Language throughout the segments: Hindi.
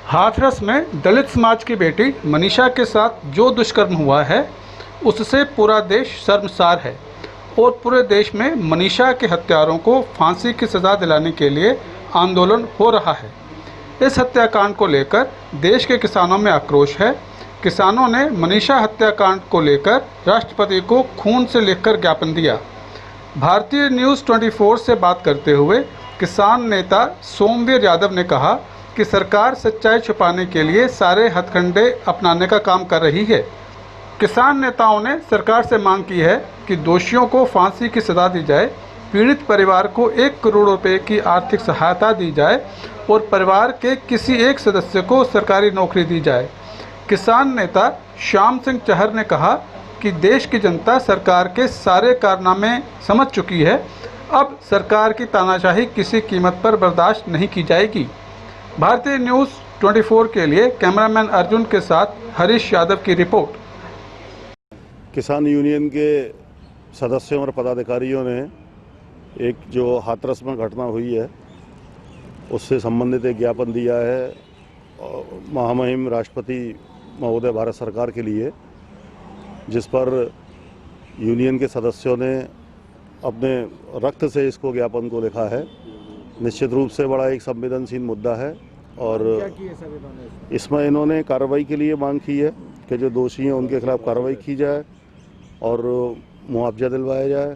हाथरस में दलित समाज की बेटी मनीषा के साथ जो दुष्कर्म हुआ है उससे पूरा देश शर्मसार है और पूरे देश में मनीषा के हत्यारों को फांसी की सज़ा दिलाने के लिए आंदोलन हो रहा है। इस हत्याकांड को लेकर देश के किसानों में आक्रोश है। किसानों ने मनीषा हत्याकांड को लेकर राष्ट्रपति को खून से लिखकर ज्ञापन दिया। भारतीय न्यूज़ 24 से बात करते हुए किसान नेता सोमवीर यादव ने कहा कि सरकार सच्चाई छुपाने के लिए सारे हथकंडे अपनाने का काम कर रही है। किसान नेताओं ने सरकार से मांग की है कि दोषियों को फांसी की सज़ा दी जाए, पीड़ित परिवार को 1 करोड़ रुपए की आर्थिक सहायता दी जाए और परिवार के किसी एक सदस्य को सरकारी नौकरी दी जाए। किसान नेता श्याम सिंह चहर ने कहा कि देश की जनता सरकार के सारे कारनामे समझ चुकी है। अब सरकार की तानाशाही किसी कीमत पर बर्दाश्त नहीं की जाएगी। भारतीय न्यूज़ 24 के लिए कैमरामैन अर्जुन के साथ हरीश यादव की रिपोर्ट। किसान यूनियन के सदस्यों और पदाधिकारियों ने एक जो हाथरस में घटना हुई है उससे संबंधित एक ज्ञापन दिया है महामहिम राष्ट्रपति महोदय भारत सरकार के लिए, जिस पर यूनियन के सदस्यों ने अपने रक्त से इसको ज्ञापन को लिखा है। निश्चित रूप से बड़ा एक संवेदनशील मुद्दा है और इसमें इन्होंने कार्रवाई के लिए मांग की है कि जो दोषी हैं उनके खिलाफ कार्रवाई की जाए और मुआवजा दिलवाया जाए।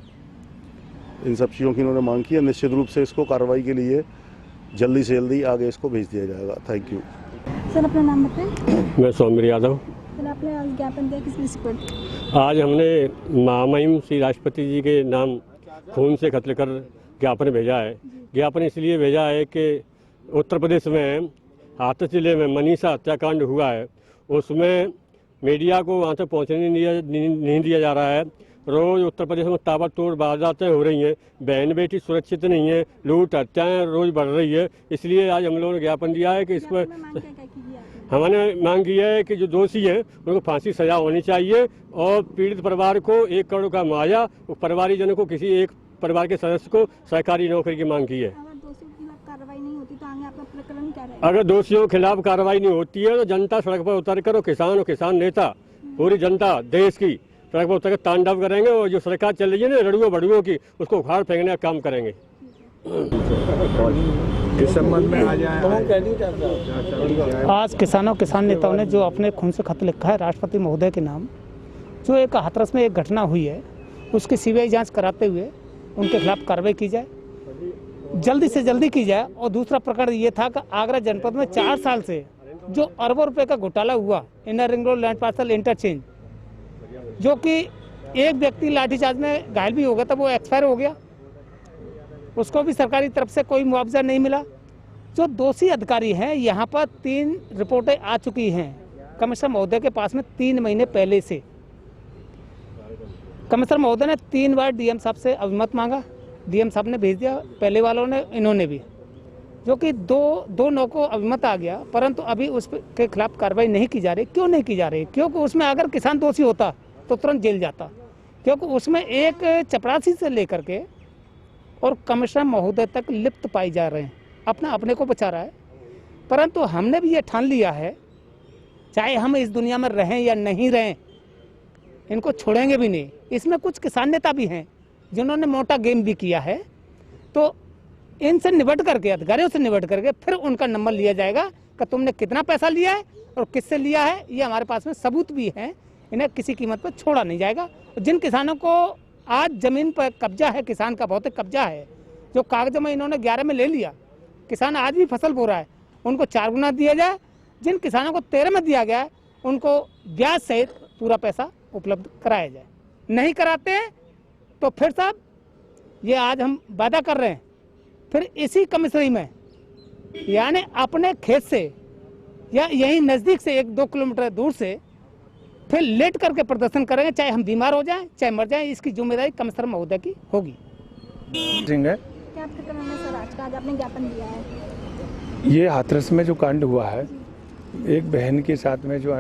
इन सब चीज़ों की इन्होंने मांग की है। निश्चित रूप से इसको कार्रवाई के लिए जल्दी से जल्दी आगे इसको भेज दिया जाएगा। Thank you. सर, अपना नाम बताएं। मैं सोमवीर यादव। सर, आपने आज ज्ञापन दिया, किस विषय पर? आज हमने महामहिम श्री राष्ट्रपति जी के नाम खून से खत लिखकर ज्ञापन भेजा है। ज्ञापन इसलिए भेजा है कि उत्तर प्रदेश में हाथरस जिले में मनीषा हत्याकांड हुआ है, उसमें मीडिया को वहाँ तक पहुँचने नहीं दिया जा रहा है। रोज़ उत्तर प्रदेश में ताबड़तोड़ वारदातें हो रही हैं, बहन बेटी सुरक्षित नहीं है, लूट हत्याएँ रोज़ बढ़ रही है। इसलिए आज हम लोगों ने ज्ञापन दिया है कि इस पर हमने मांग की है कि जो दोषी हैं उनको फांसी सजा होनी चाहिए और पीड़ित परिवार को 1 करोड़ का मुआवजा, परिवारीजनों को किसी एक परिवार के सदस्य को सरकारी नौकरी की मांग की है। अगर दोषियों के खिलाफ कार्रवाई नहीं होती है तो जनता सड़क पर उतर कर, किसान और किसान नेता, पूरी जनता देश की सड़क पर उतर कर तांडव करेंगे और जो सरकार चल रही है ना रड़ुओं बड़ुओं की, उसको उखाड़ फेंकने का काम करेंगे। इस संबंध में आज किसान नेताओं ने जो अपने खून से खत लिखा है राष्ट्रपति महोदय के नाम, जो एक हाथरस में एक घटना हुई है उसकी सीबीआई जांच कराते हुए उनके खिलाफ कार्रवाई की जाए, जल्दी से जल्दी की जाए। और दूसरा प्रकरण ये था कि आगरा जनपद में 4 साल से जो अरबों रुपए का घोटाला हुआ inner ring road land parcel interchange, जो कि एक व्यक्ति लाठीचार्ज में घायल भी हो गया था, वो एक्सपायर हो गया, उसको भी सरकारी तरफ से कोई मुआवजा नहीं मिला। जो दोषी अधिकारी हैं यहाँ पर 3 रिपोर्टें आ चुकी हैं कमिश्नर महोदय के पास में 3 महीने पहले से। कमिश्नर महोदय ने 3 बार डीएम साहब से अभिमत मांगा, डीएम साहब ने भेज दिया, पहले वालों ने, इन्होंने भी, जो कि 2-9 को अभिमत आ गया, परंतु अभी उसके खिलाफ कार्रवाई नहीं की जा रही। क्यों नहीं की जा रही? क्योंकि उसमें अगर किसान दोषी होता तो तुरंत जेल जाता, क्योंकि उसमें एक चपरासी से लेकर के और कमिश्नर महोदय तक लिप्त पाई जा रहे हैं, अपने को बचा रहा है। परंतु हमने भी ये ठान लिया है, चाहे हम इस दुनिया में रहें या नहीं रहें, इनको छोड़ेंगे भी नहीं। इसमें कुछ किसान नेता भी हैं जिन्होंने मोटा गेम भी किया है, तो इनसे निपट करके, अधिकारियों से निपट करके फिर उनका नंबर लिया जाएगा कि तुमने कितना पैसा लिया है और किससे लिया है। ये हमारे पास में सबूत भी हैं, इन्हें किसी कीमत पर छोड़ा नहीं जाएगा। जिन किसानों को आज जमीन पर कब्जा है, किसान का भौतिक कब्जा है, जो कागजों में इन्होंने 11 में ले लिया, किसान आज भी फसल बो रहा है, उनको 4 गुना दिया जाए। जिन किसानों को 13 में दिया गया है उनको ब्याज सहित पूरा पैसा उपलब्ध कराया जाए। नहीं कराते हैं तो फिर साहब ये आज हम वादा कर रहे हैं, फिर इसी कमिश्नरी में यानी अपने खेत से या यहीं नज़दीक से 1-2 किलोमीटर दूर से फिर लेट करके प्रदर्शन करेंगे, चाहे हम बीमार हो जाएं, चाहे मर जाएं। इसकी जिम्मेदारी कमिश्नर महोदय की होगी। क्या प्रकरण है सर आज का, आज आपने ज्ञापन दिया है? ये हाथरस में जो कांड हुआ है, एक बहन के साथ में जो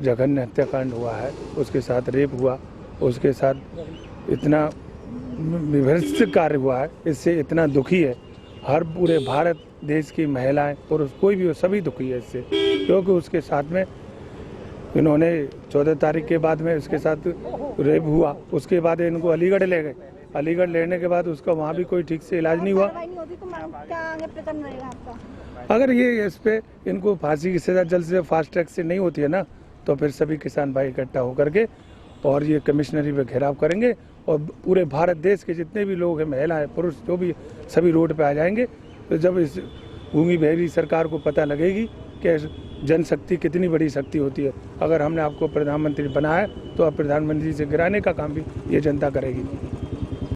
जघन्य हत्याकांड हुआ है, उसके साथ रेप हुआ, उसके साथ इतना विभत्स कार्य हुआ है, इससे इतना दुखी है हर पूरे भारत देश की महिलाएं पुरुष कोई भी हो सभी दुखी है इससे, क्योंकि उसके साथ में इन्होंने 14 तारीख के बाद में उसके साथ रेप हुआ, उसके बाद इनको अलीगढ़ ले गए। अलीगढ़ लेने के बाद उसका वहाँ भी कोई ठीक से इलाज नहीं हुआ। कार्रवाई नहीं होती तो क्या आगे प्रकरण रहेगा आपका? अगर ये इस पे इनको फांसी की सज़ा जल्द से फास्ट ट्रैक से नहीं होती है ना, तो फिर सभी किसान भाई इकट्ठा होकर के और ये कमिश्नरी पे घेराव करेंगे और पूरे भारत देश के जितने भी लोग हैं, महिलाएं पुरुष जो भी, सभी रोड पे आ जाएंगे। तो जब इस भूमि बहरी सरकार को पता लगेगी कि जनशक्ति कितनी बड़ी शक्ति होती है। अगर हमने आपको प्रधानमंत्री बनाया तो अब प्रधानमंत्री से गिराने का काम भी ये जनता करेगी।